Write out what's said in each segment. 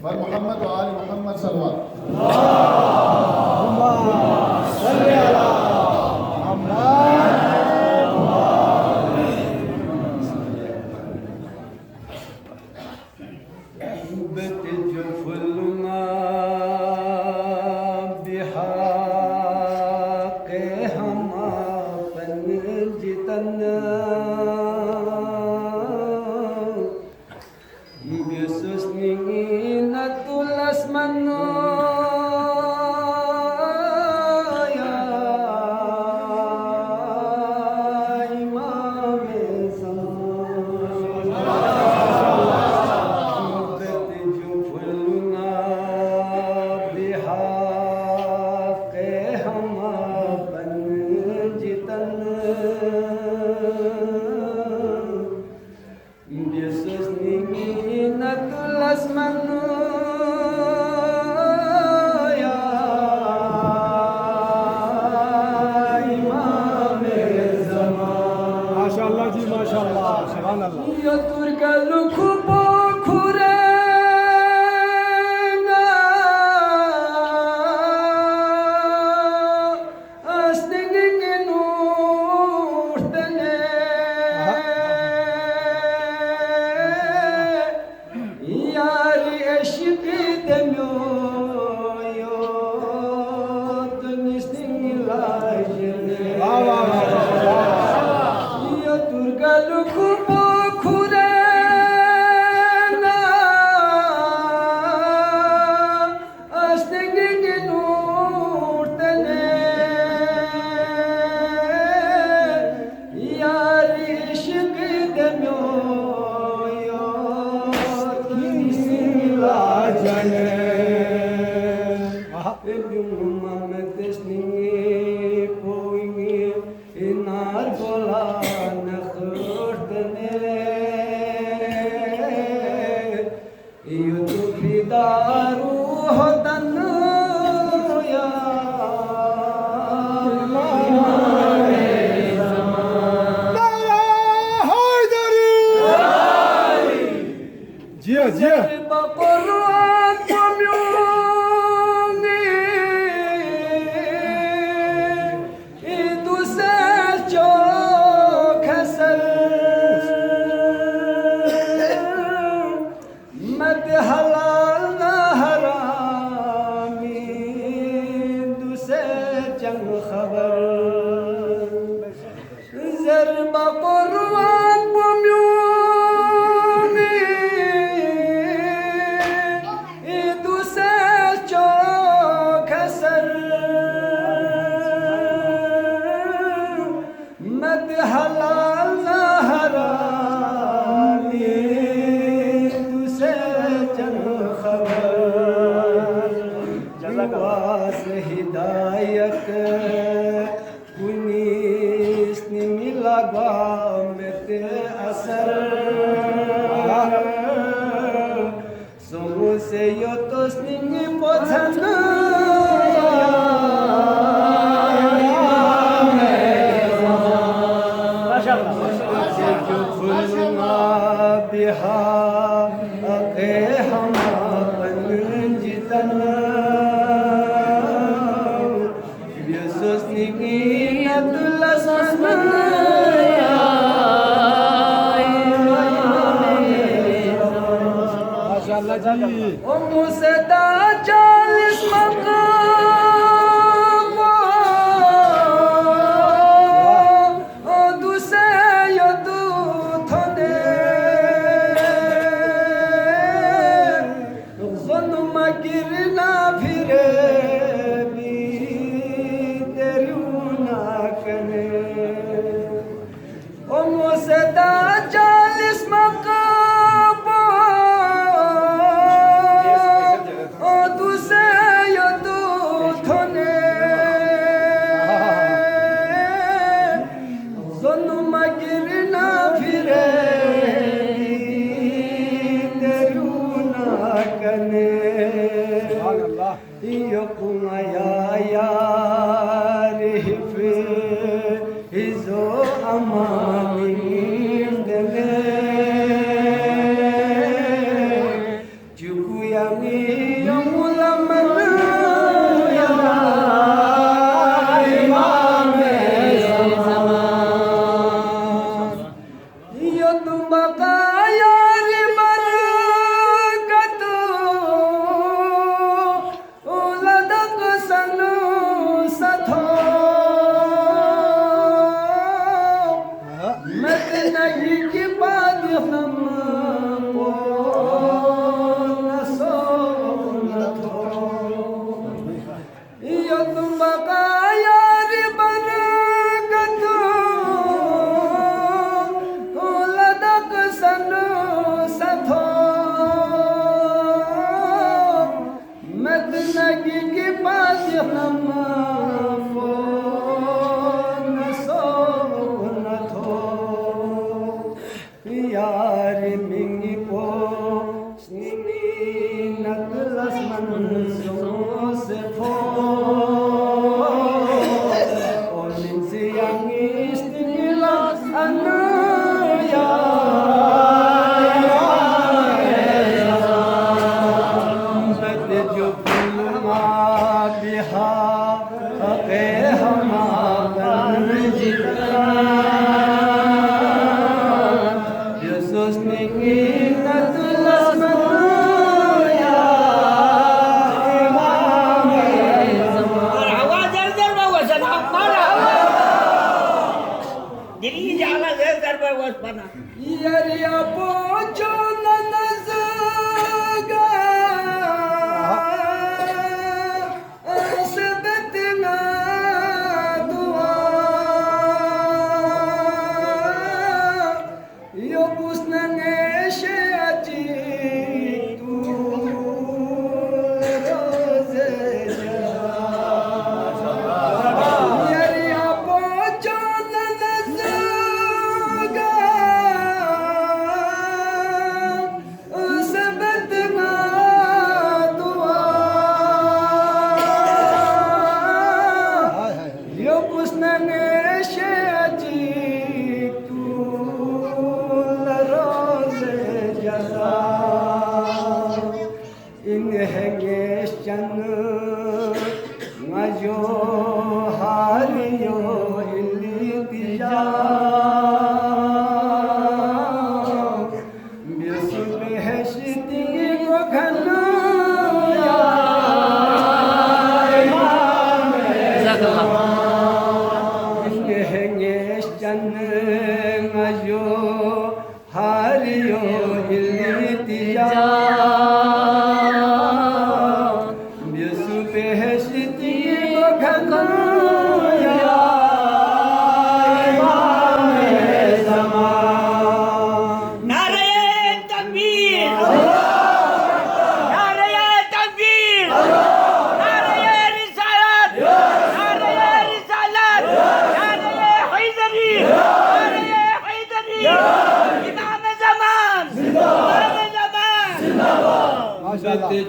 वर मोहम्मद व आल मोहम्मद सल्लल्लाहु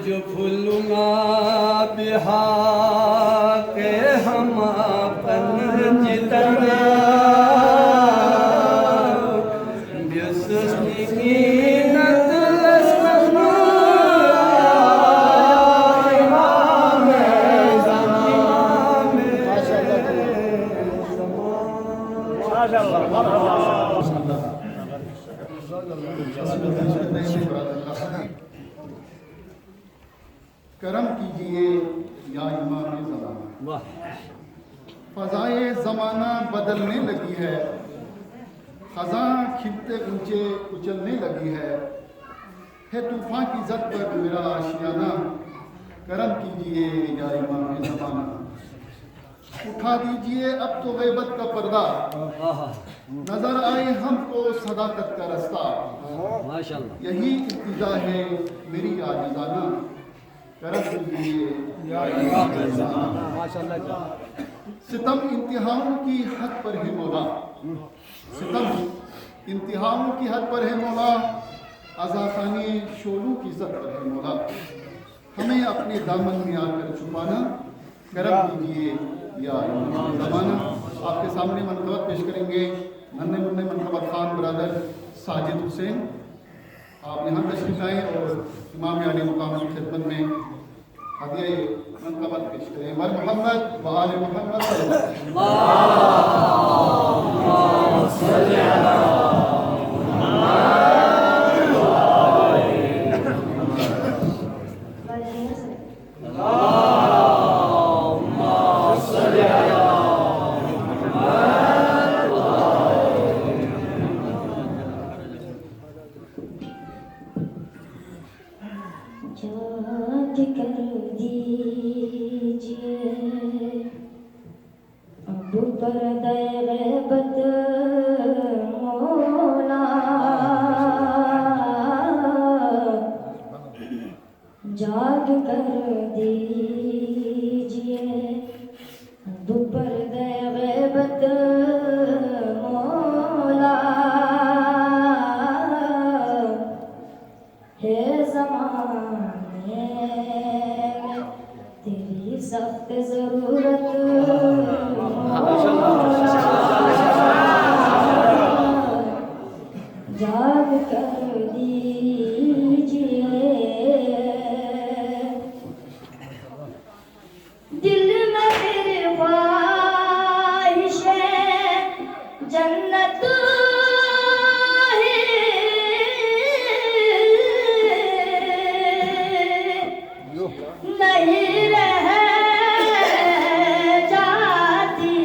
जो फूलूंगा बिहार के हम अपन जितना करम कीजिए या इमाम ज़माना। फ़ज़ाए ज़माना बदलने लगी है, ख़ज़ां खिलते ऊंचे उछलने लगी है तूफ़ान की ज़द पर मेरा आशियाना। करम कीजिए या इमाम ज़माना। उठा दीजिए अब तो ग़ैबत का पर्दा, नजर आए हमको सदाकत का रास्ता। माशाअल्लाह यही इल्तिजा है मेरी आजिज़ाना। करम कीजिए या इमाम ज़माना। माशाअल्लाह सितम इंतहाओं की हद पर है मौला, सितम इंतहाओं की हद पर है मौला। अज़ाख़ाने शोलों की ज़द पर है मौला। हमें अपने दामन में आकर छुपाना। करम कीजिए या इमाम ज़माना। आपके सामने मनक़बत पेश करेंगे नन्हे मुन्ने मनक़बत खान ब्रदर साजिद हुसैन। आप यहाँ तशरीफ लाएँ और इमाम आली मुकाम की खिदमत में हदिया मनक़बत पेश करें। मर मोहम्मद व आले मोहम्मद याद कर दीजिए अब पर्दे ग़ैबत मौला, याद कर दीजिए अब पर्दे ग़ैबत मौला, है ज़माने में तेरी सख्त ज़रूरत याद कर दीजिए। दिल में फिर ख्वाहिश जन्नत नहीं रह जाती,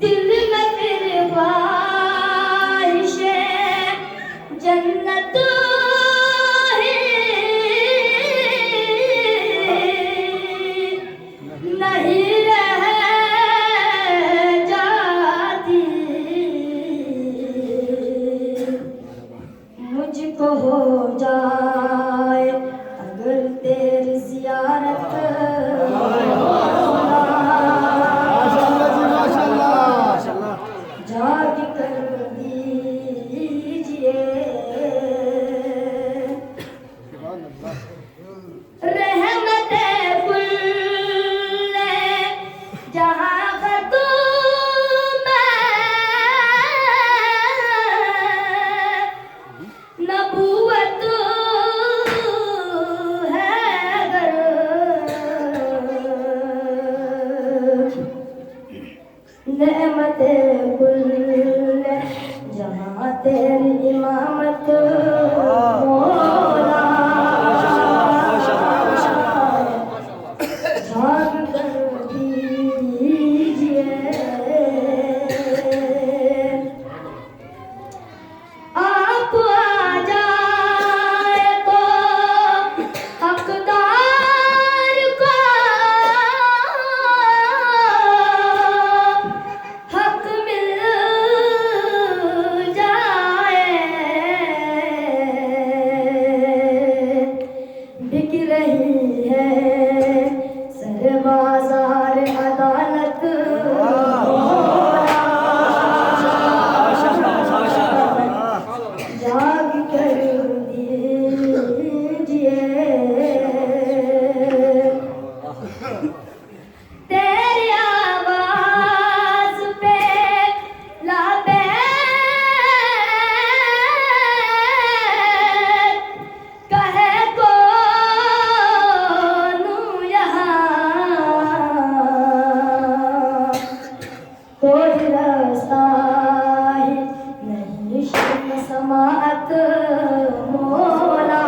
दिल में फिर ख्वाहिश जन्नत नहीं रह जाती, मुझको हो जाए अगर तेरी ज़ियारत, याद कर दीजिए। रहमत कुल्ले जहाँ का तू नबूवत है गर, नेमत कुल जहाँ तेरी इमामत मौला, याद कर दीजिए। आप आ जाए तो हकदार को हक मिल जाए, बिक रही है सर बाजार अदालत याद कर दीजिए। तेरी आवाज़ पे लाबैक कहे कौन यहाँ, कोई रास्ता ही नहीं शुक्र समाअत मौला,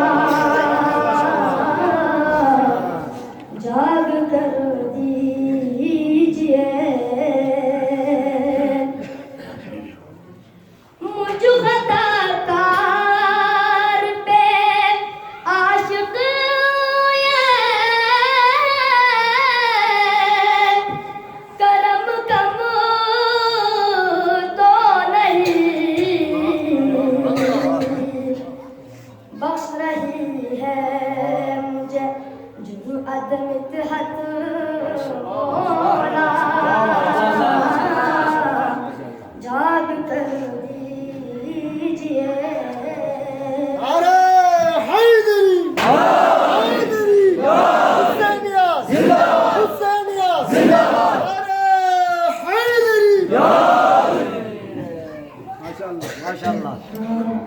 याद कर दीजिए। मुझ खताकार पे आशिक़ ये करम कम तो नहीं, बख्श रही है मुझे जुर्अत मितहत मौला, याद कर दी माशाल्लाह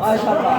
माशाल्लाह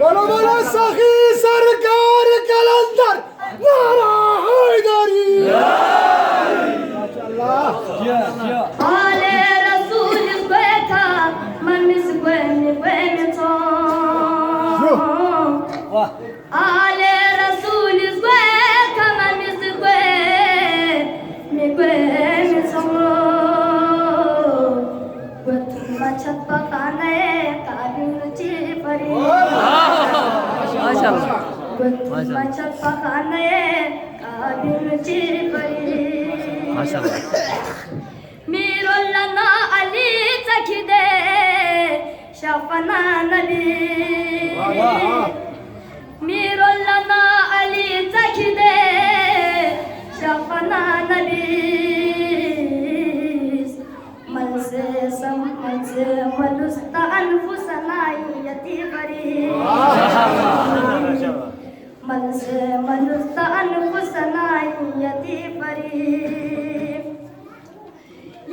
बोलो बोलो सखी सरकार कलंदर नारा हैदरी माशाल्लाह या Ale Rasul iskweka mamis kweni kweni ton वाह Ale Rasul iskweka mamis kweni kweni ton Kutuma chappa kane kabin chi pari माशाल्लाह Kutuma chappa kane kabin chi pari माशाल्लाह Mirollana Ali Takide Shafana Nabi Mirollana Ali Takide Shafana Nabi Manse malusta anfusana yati gari Manse malusta anfusana yati gari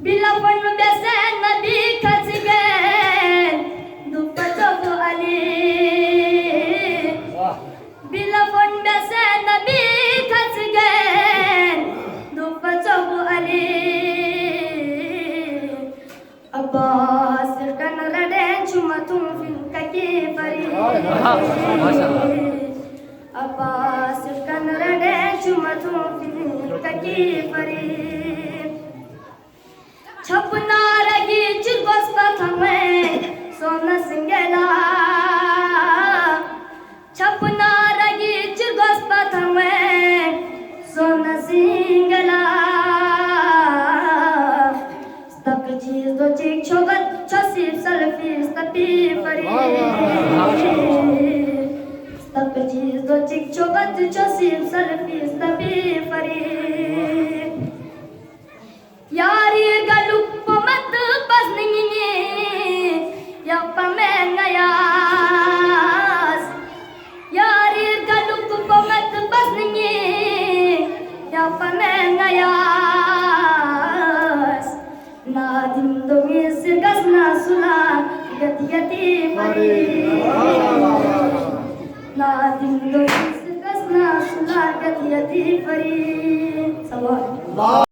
Bila pun besen nabi kasigen dupa jogo ali Bila pun besen nabi kasigen dupa jogo ali Abbas kan raden cuma tumfin kaki fari Abbas kan raden cuma tumfin kaki fari छपना रगी चिरबस पथमे सोना सिंगेला छपना रगी चिरबस पथमे सोना सिंगेला stăpi fări. Stăpi ciz do cic ciogat ciosim sărfi stăpi fări. Yari galuk pomat pas ningini ya pamengayas. Yari galuk pomat pas ningini ya pamengayas. Nadim domi sirgas nasula gati gati fari. Nadim domi sirgas nasula gati gati fari. Salam.